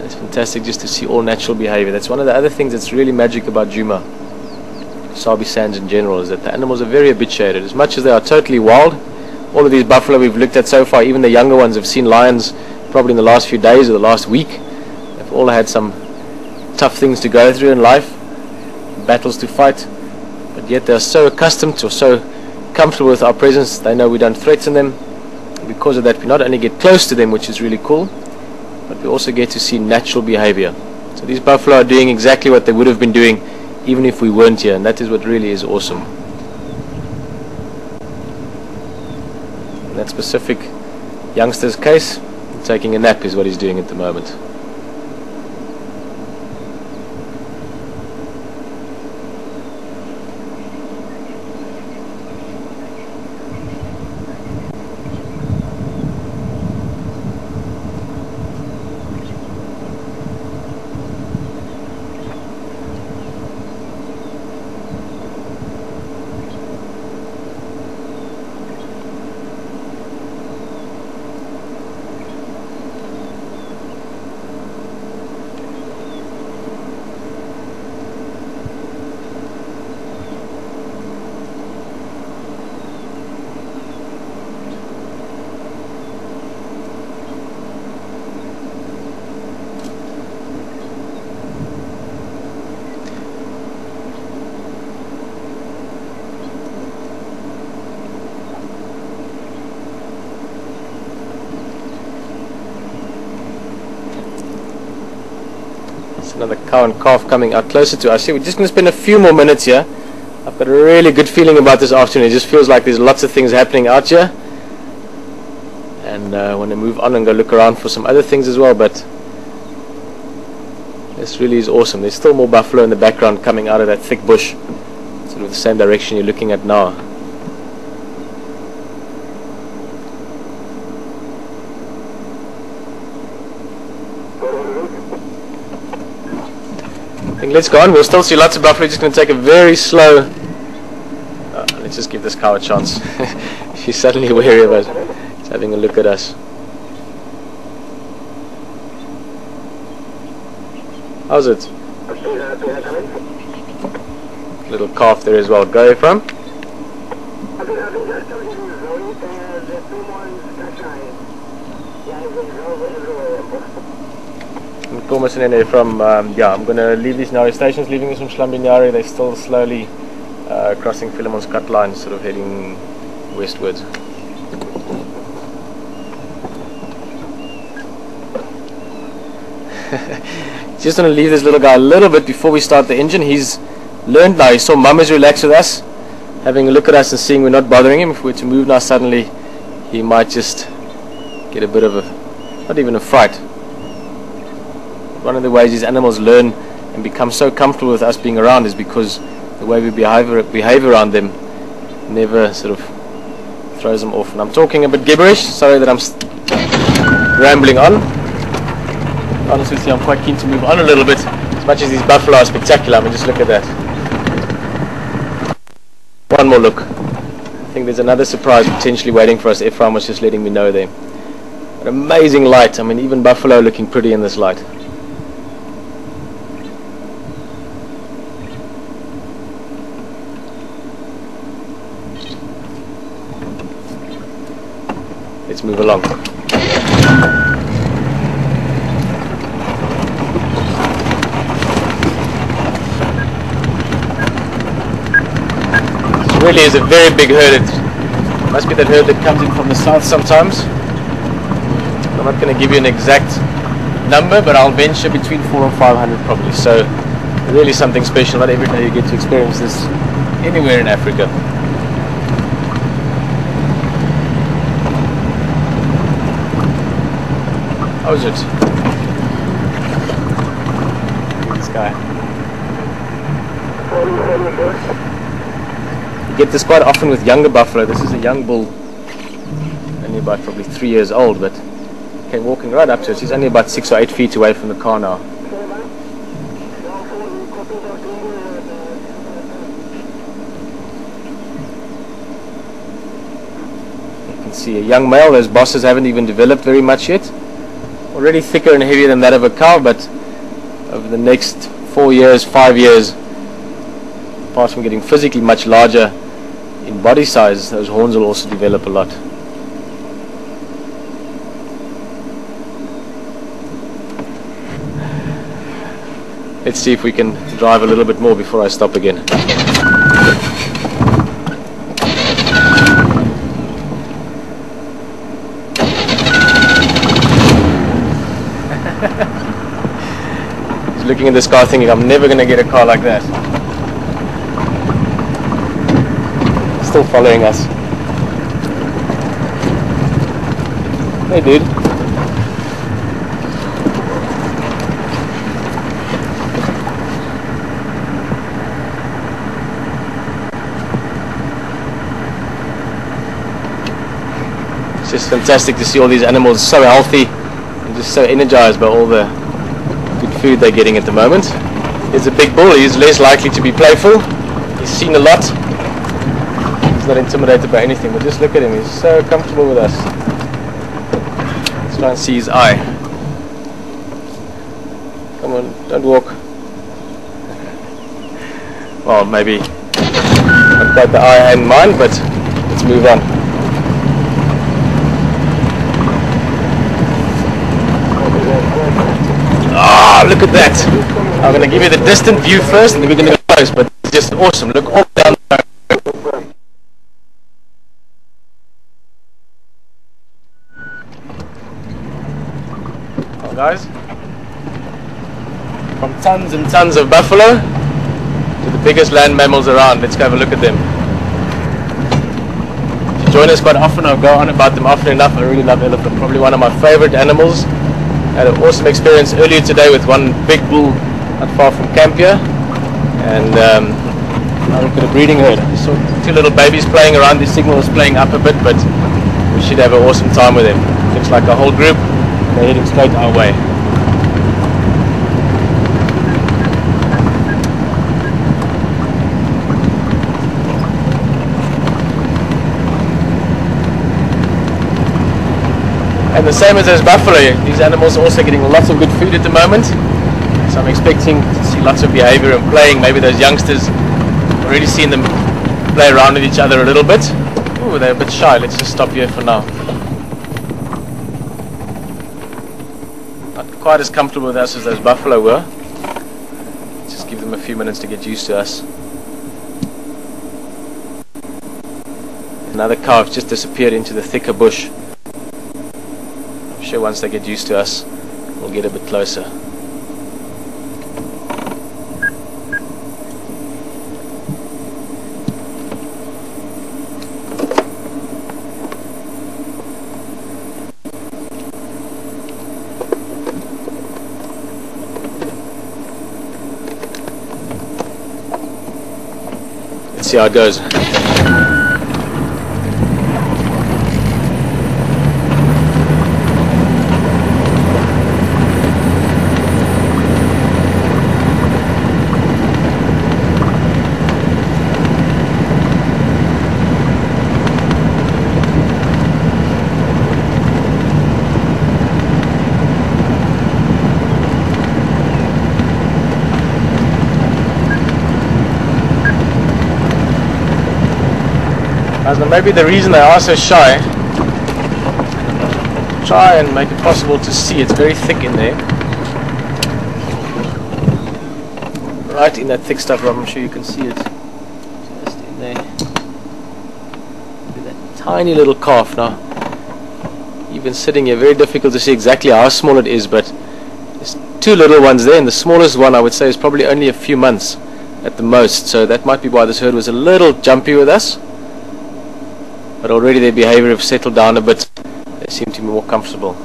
It's fantastic just to see all natural behavior. That's one of the other things that's really magic about Djuma, Sabi Sands in general, is that the animals are very habituated. As much as they are totally wild, all of these buffalo we've looked at so far, even the younger ones, have seen lions probably in the last few days or the last week. They've all had some tough things to go through in life, battles to fight, but yet they're so accustomed to, or so comfortable with our presence, they know we don't threaten them. Because of that, we not only get close to them, which is really cool, but we also get to see natural behavior. So these buffalo are doing exactly what they would have been doing even if we weren't here, and that is what really is awesome. In that specific youngster's case, taking a nap is what he's doing at the moment. Another cow and calf coming out closer to us here. We're just going to spend a few more minutes here. I've got a really good feeling about this afternoon. It just feels like there's lots of things happening out here, and I want to move on and go look around for some other things as well, but this really is awesome. There's still more buffalo in the background coming out of that thick bush, sort of the same direction you're looking at now. Let's go on. We'll still see lots of buffalo. Just going to take a very slow. Let's just give this cow a chance. She's suddenly wary of us. She's having a look at us. How's it? Little calf there as well. Go from. From I'm going to leave these Nari stations, leaving this from Shlambinari. They're still slowly crossing Philemon's cut line, sort of heading westwards. Just want to leave this little guy a little bit before we start the engine. He's learned now. He saw Mum is relaxed with us, having a look at us and seeing we're not bothering him. If we were to move now suddenly, he might just get a bit of a, not even a fright. One of the ways these animals learn and become so comfortable with us being around is because the way we behave around them never sort of throws them off. And I'm talking a bit gibberish, sorry that I'm rambling on. Honestly, I'm quite keen to move on a little bit. As much as these buffalo are spectacular, I mean, just look at that. One more look. I think there's another surprise potentially waiting for us. Ephraim was just letting me know there. An amazing light. I mean, even buffalo looking pretty in this light. Let's move along. This really is a very big herd. It must be that herd that comes in from the south sometimes. I'm not going to give you an exact number, but I'll venture between 400 and 500 probably. So really something special. Not every day you get to experience this anywhere in Africa. How is it? This guy. You get this quite often with younger buffalo. This is a young bull, only about probably 3 years old, but came walking right up to us. He's only about 6 or 8 feet away from the car now. You can see a young male. Those bosses haven't even developed very much yet. already thicker and heavier than that of a cow, but over the next 4 years, 5 years, apart from getting physically much larger in body size, those horns will also develop a lot. Let's see if we can drive a little bit more before I stop again. He's looking in this car thinking, I'm never going to get a car like that. Still following us. Hey dude. It's just fantastic to see all these animals so healthy and just so energized by all the good food they're getting at the moment. He's a big bull, he's less likely to be playful. He's seen a lot. He's not intimidated by anything, but just look at him, he's so comfortable with us. Let's try and see his eye. Come on, don't walk. Well, maybe not quite the eye and mind, but let's move on. Ah, look at that. I'm going to give you the distant view first and then we're going to go close, but it's just awesome. Look all down there. Well, guys, from tons and tons of buffalo to the biggest land mammals around, let's go have a look at them. If you join us quite often, I'll go on about them often enough. I really love elephant, probably one of my favorite animals. Had an awesome experience earlier today with one big bull not far from camp here, and I look at a breeding herd. I saw 2 little babies playing around. The signal is playing up a bit, but we should have an awesome time with them. Looks like a whole group, and they're heading straight our way. And the same as those buffalo, these animals are also getting lots of good food at the moment. So I'm expecting to see lots of behavior and playing. Maybe those youngsters, already seeing them play around with each other a little bit. Oh, they're a bit shy. Let's just stop here for now. Not quite as comfortable with us as those buffalo were. Just give them a few minutes to get used to us. Another calf just disappeared into the thicker bush. I'm sure once they get used to us, we'll get a bit closer. Let's see how it goes. Maybe the reason they are so shy, try and make it possible to see. It's very thick in there. Right in that thick stuff, I'm sure you can see it. Just in there. Look at that tiny little calf now. Even sitting here, very difficult to see exactly how small it is, but there's 2 little ones there, and the smallest one I would say is probably only a few months at the most. So that might be why this herd was a little jumpy with us. But already their behavior have settled down a bit. They seem to be more comfortable.